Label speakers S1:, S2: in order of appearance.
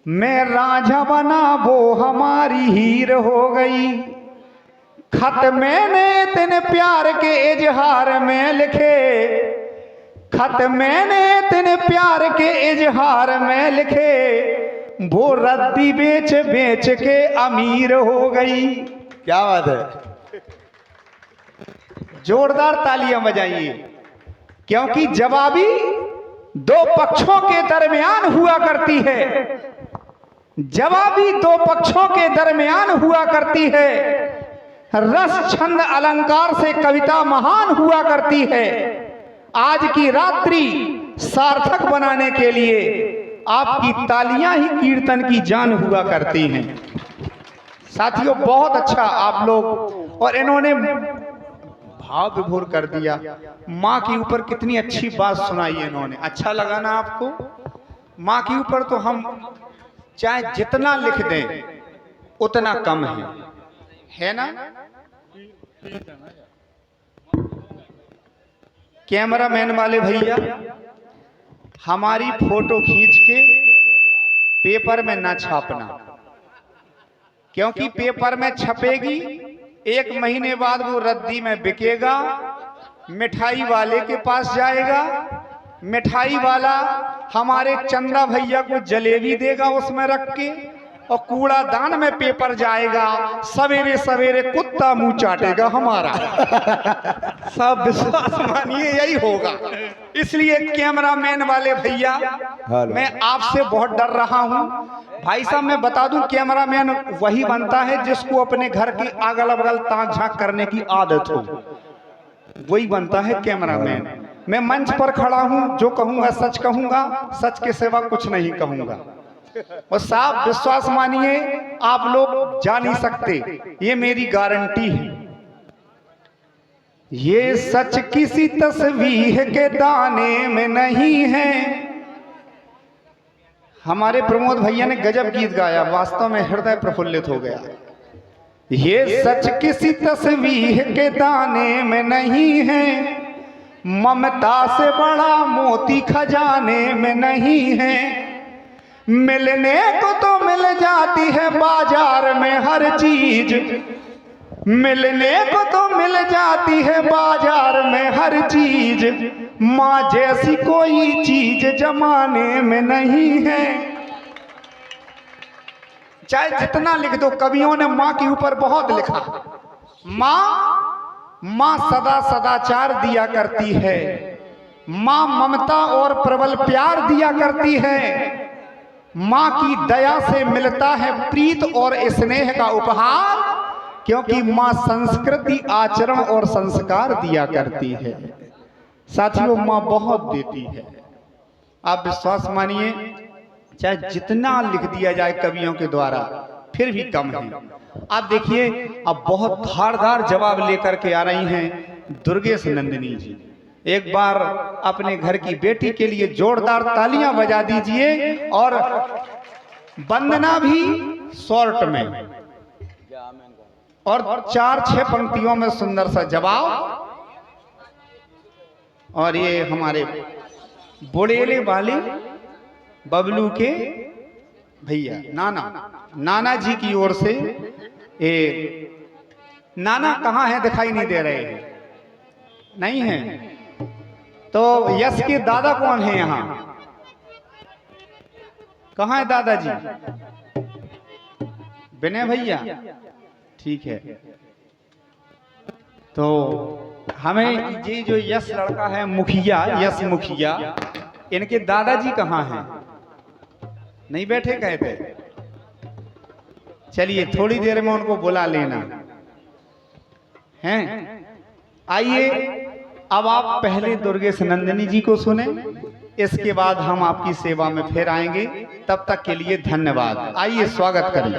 S1: मैं राजा बना वो हमारी हीर हो गई। खत मैंने तेने प्यार के इजहार में लिखे, खत मैंने तेने प्यार के इजहार में लिखे, वो रद्दी बेच बेच के अमीर हो गई।
S2: क्या बात है,
S1: जोरदार तालियां बजाइए, क्योंकि जवाबी दो पक्षों के दरमियान हुआ करती है, जवाबी दो पक्षों के दरमियान हुआ करती है। रस छंद अलंकार से कविता महान हुआ करती है। आज की रात्रि सार्थक बनाने के लिए आपकी तालियां ही कीर्तन की जान हुआ करती हैं। साथियों, बहुत अच्छा आप लोग, और इन्होंने भाव विभोर कर दिया। माँ के ऊपर कितनी अच्छी बात सुनाई इन्होंने। अच्छा लगा ना आपको? माँ के ऊपर तो हम चाहे जितना लिख दें उतना कम है ना? कैमरामैन वाले भैया, हमारी फोटो खींच के पेपर में ना छापना, क्योंकि पेपर में छपेगी 1 महीने बाद वो रद्दी में बिकेगा, मिठाई वाले के पास जाएगा, मिठाई वाला हमारे चंदा भैया को जलेबी देगा उसमें रख के, और कूड़ादान में पेपर जाएगा। सवेरे सवेरे कुत्ता मुंह चाटेगा हमारा। सब विश्वास मानिए यही होगा। इसलिए कैमरामैन वाले भैया, मैं आपसे बहुत डर रहा हूं। भाई साहब, मैं बता दूं, कैमरामैन वही बनता है जिसको अपने घर की अगल बगल ताक झांक करने की आदत हो, वही बनता है कैमरामैन। मैं मंच पर खड़ा हूं, जो कहूंगा सच कहूंगा, सच के सिवा कुछ नहीं कहूंगा। और साहब विश्वास मानिए, आप लोग जा नहीं सकते, ये मेरी गारंटी है। ये सच किसी तस्वीर के दाने में नहीं है। हमारे प्रमोद भैया ने गजब गीत गाया, वास्तव में हृदय प्रफुल्लित हो गया। ये सच किसी तस्वीर के दाने में नहीं है, ममता से बड़ा मोती खजाने में नहीं है। मिलने को तो मिल जाती है बाजार में हर चीज, मिलने को तो मिल जाती है बाजार में हर चीज, माँ जैसी कोई चीज जमाने में नहीं है। चाहे जितना लिख दो, कवियों ने माँ के ऊपर बहुत लिखा। माँ सदा सदाचार दिया करती है, माँ ममता और प्रबल प्यार दिया करती है। माँ की दया से मिलता है प्रीत और स्नेह का उपहार, क्योंकि माँ संस्कृति, आचरण और संस्कार दिया करती है। साथियों, माँ बहुत देती है। आप विश्वास मानिए, चाहे जितना लिख दिया जाए कवियों के द्वारा फिर भी कम है। आप देखिए, अब बहुत धारदार जवाब लेकर के आ रही हैं दुर्गेश नंदिनी जी। एक बार अपने घर की बेटी के लिए जोरदार तालियां बजा दीजिए, और वंदना भी शॉर्ट में, और 4-6 पंक्तियों में सुंदर सा जवाब। और ये हमारे बुड़ेले वाले बबलू के भैया नाना जी की ओर से। नाना कहाँ है? दिखाई नहीं दे रहे हैं, नहीं है तो यश के दादा कौन है यहाँ? कहाँ है दादाजी? विनय भैया, ठीक है। तो हमें ये जो यश लड़का है, मुखिया, यश मुखिया, इनके दादाजी कहाँ हैं? नहीं बैठे कहते? चलिए थोड़ी देर में उनको बुला लेना हैं। आइए, अब आप पहले दुर्गेश नंदिनी जी को सुने, इसके बाद हम आपकी सेवा में फिर आएंगे। तब तक के लिए धन्यवाद। आइए स्वागत करें।